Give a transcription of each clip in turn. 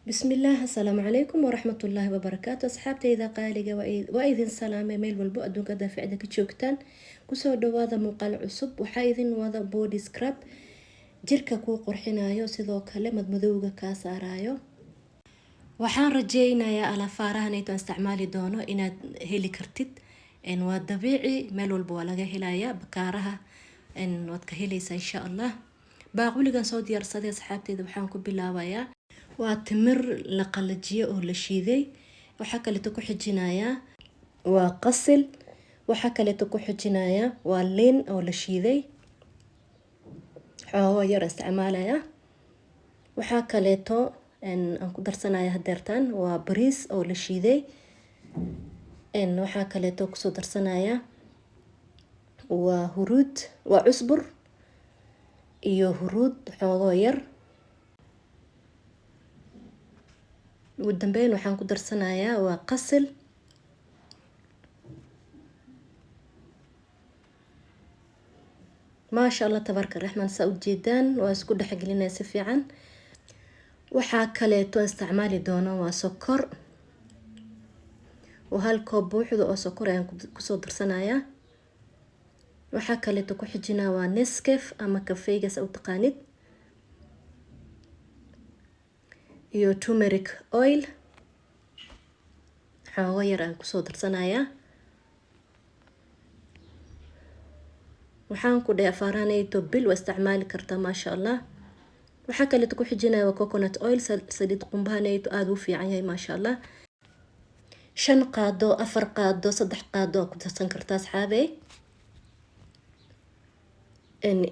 بسم الله السلام عليكم ورحمة الله وبركاته أصحابتي إذا قالقة وإذن سلامة ميل والبو أدون قد في عدك تشوكتان كسو دواذا مقال عصب وحايذن واذا بودي سكراب جيركا كو قرحنايو سيدو كالي مدمدوغا كاسارايو waxaan rajeynayaa alafaarahanayto isticmaali doono inaad heli kartid waa dabiici meel walba waa laga helayaa bakaaraha waad ka helaysaa insha allah baaquligan soo diyaarsaday asxaabteyda waxaan ku bilaabayaa waa timir la qalajiyo oo la shiiday waxaa kale ku xijinayaa waa qasil waxaa kale ku xijinayaa waa liin oo la shiiday xoogo yar isticmaalaya waxaa kale aan ku darsanaya hadeertaan waa bariis oo la shiiday waxaa kale ku soo darsanaya waa huruud waa cusbur iyo huruud xoogo yar ugu dambeyn waxaan ku darsanayaa waa qasil maasha allah tabaaraka raxmaan saa u jeedaan waa isku dhexgelinaya si fiican waxaa kale isticmaali doono waa sokor oo hal koob buuxda oo sokor ayaan ku soo darsanaya waxaa kale ku xijinaa waa Nescafe ama kafeega sa u taqaanid iyo turmeric oil xoogo yar aan ku soo darsanaya waxaan ku dhahay afaaraanayto bil waa isticmaali kartaa maasha allah waxaa kale ku xijinaya waa coconut oil saliid qumbahanayto aad u fiican yahay maasha allah 5 qaado 4 qaado 3 qaado ku darsan kartaa asxaabey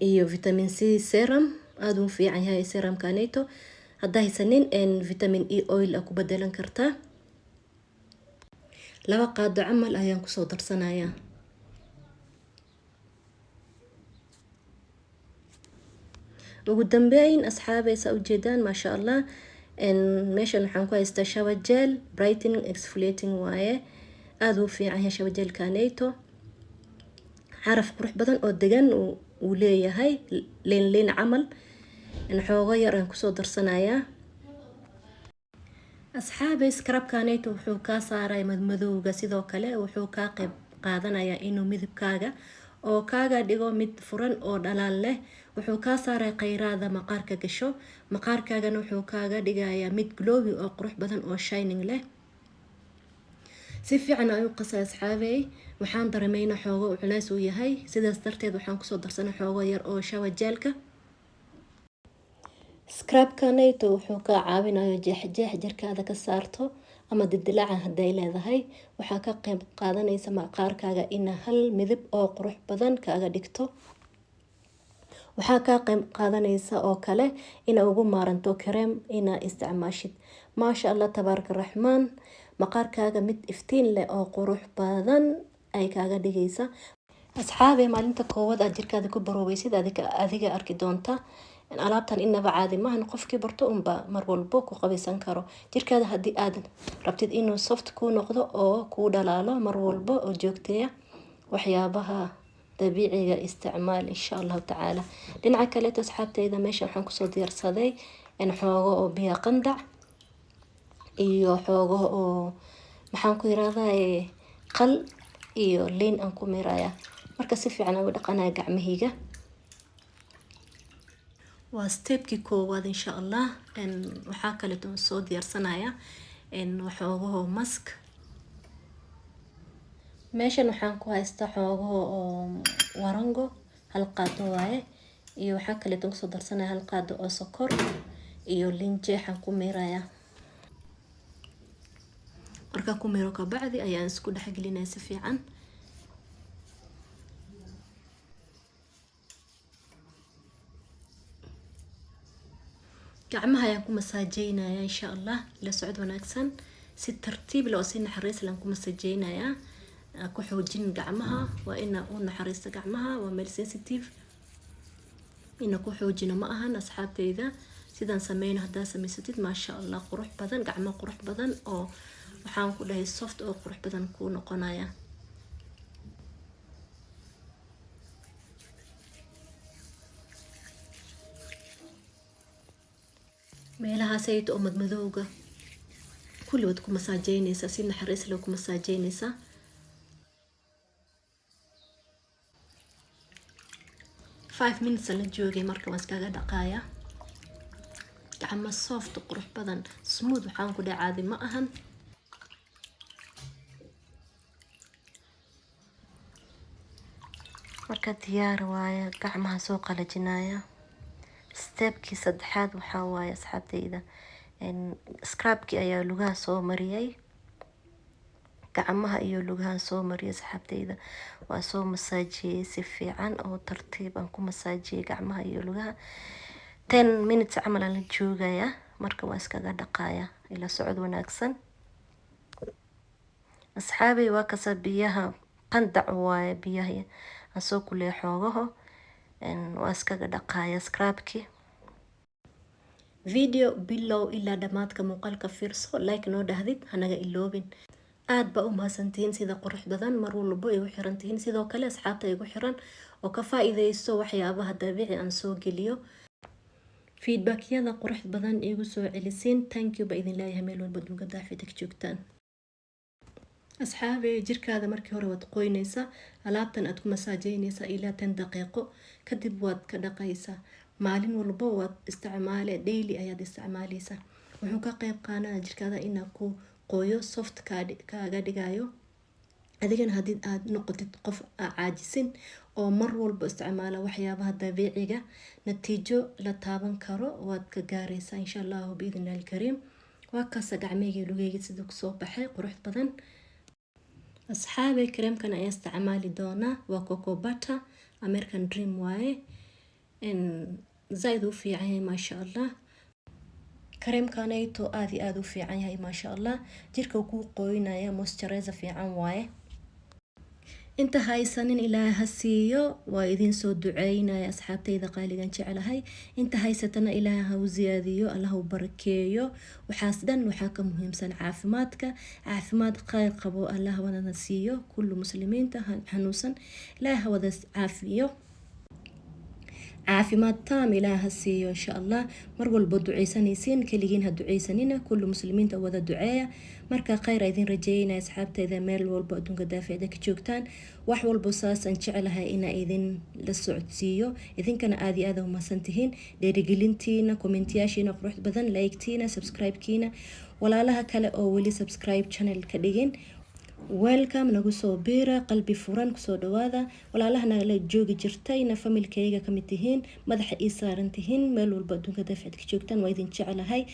iyo vitamin C serum aad u fiican yahay serum kanayto hadda haysanin vitamin E oil ku bedelan kartaa 2 qaado camal ayaan ku soo darsanaya ugu dambeyn asxaabey saa u jeedaan maasha allah meeshan waxaan ku haystaa shower gel brightening exfoliating waaye aad u fiican yahay shower gel kanayto xaraf qurux badan oo degan uu leeyahay leen camal xoogo yar aan ku soo darsanaya asxaabey scrub kanayto wuxuu ka saaray madmadowga sidoo kale wuxuu ka qayb qaadanayaa inuu midabkaaga oo kaaga dhigo mid furan oo dhalaal leh wuxuu ka saaray qayraada maqaarka gasho maqaarkaagana wuxuu kaaga dhigayaa mid glowy oo qurux badan oo shining leh si fiican ayuu qasay asxaabey waxaan dareemayna xoogo culays uu yahay sidaas darteed waxaan ku soo darsanay xoogo yar oo shower gelka scrub kanayto wuxuu ka caawinayaa jeex jirkaada ka saarto ama dildilaaca haday leedahay waxaa ka qayb qaadanaysa maqaarkaaga in hal midab oo qurux badan kaaga dhigto waxaa ka qayb qaadanaysa oo kale in ugu maaranto cream ina isticmaashid maasha allah tabaaraka raxmaan maqaarkaaga mid iftiin leh oo qurux badan ay kaaga dhigaysa asxaabey maalinta koowaad aad jirkaada ku baroobaysid adiga arki doonta alaabtan inaba caadi maahan qofkii barto unba mar walbo ku qabaysan karo jirkaada haddii aad rabtid inuu soft ku noqdo oo ku dhalaalo mar walbo oo joogteeya waxyaabaha dabiiciga isticmaal insha Allah taala dhinaca kale asxaabteyda meesha waxaan ku soo diyaarsaday xoogo oo biyo qandac iyo xoogo oo maxaan ku yiraahdaa qal iyo liin aan ku miraya marka si fiican ugu dhaqanaya gacmahayga waa stepki koowaad insha Allah waxaa kale soo diyaarsanaya waxoogo mask meeshan waxaan ku haystaa xoogo oo warango hal qaado waaye iyo waxaa kale ku soo darsanaya hal qaado oo sokor iyo liin jeexan ku miraya marka ku miro ka bacdi ayaan isku dhexgelinaya si fiican gacmaha ayaan ku masaajeynaya insha Allah la socod wanaagsan si tartiib leh oo si naxariis leh ku masaajeynaya ku xoojin gacmaha waa ina u naxariista gacmaha waa meel sensitive ina ku xoojina ma ahan asxaabteyda sidaan sameeyno hadaa sameysatid maasha Allah qurux badan gacmo qurux badan oo waxaan ku dhahay soft oo qurux badan ku noqonaya meelaha sayto oo madmadowga kulli wad ku masaajeynaysaa si naxariis leh ku masaajeynaysaa. five minutes la joogay marka waan iskaga dhaqaaya. gacmo soft qurux badan smooth waxaan ku dhahay caadi ma ahan. marka diyaar waaye gacmaha soo qalajinaya. stepkii saddexaad waxaa waaye asxaabtayda scrubkii ayaa lugaha soo mariyay, gacmaha iyo lugaha soo mariyay asxaabtayda. waa soo masaajiyay si fiican oo tartiib aan ku masaajiyay gacmaha iyo lugaha. 10 minutes camal aan la joogaya marka waa iskaga dhaqaaya. ila socod wanaagsan asxaabay. waa kasa biyaha qandac waaye biyaha aan soo kuley xoogaho waa iskaga dhaqaaya scrubkii. video bilow ilaa dhamaadka muuqaalka fiirso, like noo dhahdid hanaga iloobin. aad ba u mahadsantihiin sida qurux badan mar walba ay u xiran tihiin. sidoo kale asxaabta igu xiran oo ka faa'iideysto waxyaabaha dabiici aan soo geliyo. feedbackyada qurux badan igu soo celisiin. thank you ba idin leeyahay meel walba dunga daafida ka joogtaan. asxaabay jirkaada markii hore waad qoynaysaa, alaabtan aad ku masaajeynaysaa ilaa 10 daqiiqo kadib waad ka dhaqaysaa. maalin walba waad isticmaale daily ayaad isticmaalaysaa. wuxuu ka qayb qaadanaa jirkaada inaa ku qoyo soft kaaga dhigayo. adigana haddii aad noqotid qof caajisin oo mar walba isticmaala waxyaabaha dabiiciga, natiijo la taaban karo waad ka gaaraysaa insha Allah biidhnil kariim. waa kaasa gacmeyga lugeyga sida ku soo baxay qurux badan. asxaabay kareemkan ayaa isticmaali doonaa waa cocoa butter American Dream waaye. zaid u fiican yahay maasha Allah. kareemkanayto aad iyo aad u fiican yahay maasha Allah. jirka ku qoynaya moisturizer fiican waaye. inta haysanin ilaahay ha siiyo. waa idin soo duceynaya asxaabtayda qaaligan jecelahay. inta haysatana ilaahay ha u ziyaadiyo, Allah u barakeeyo. waxaas dhan waxaa ka muhiimsan caafimaadka. caafimaad khayr qabo Allah wadana siiyo. kullu muslimiinta xanuunsan ilaahay ha wada caafiyo. caafimaad taam ilaahay ha siiyo insha Allah. mar walba duceysanaysiin kaligiin ha duceysanina. kullu muslimiinta wada duceeya. marka khayr idin rajeynaya asxaabtayda meel walba adduunka daafida ka joogtaan. wax walba saasan jecelahay ina idin la socodsiiyo. idinkana aad iyo aad u mahadsantihiin dhiirigelintiina, kommentiyaashiina qurux badan, like-tiina, subscribe-kiina. walaalaha kale oo weli subscribe channel ka dhigin, welcome nagu soo biira qalbi furan kusoo dhawaada. walaalaha nagala joogi jirtayna familkayga kamid tihiin, madaxa ii saaran tihiin, meel walba adduunka daafida ka joogtaan. waa idin jecelahay.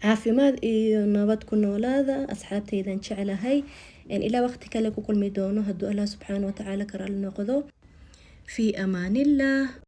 caafimaad iyo nabad ku noolaada asxaabtaydan jecelahay. ilaa waqti kale ku kulmi doono hadduu Allah subxaanahu wa ta'ala ka raali noqdo. fi amaanillah.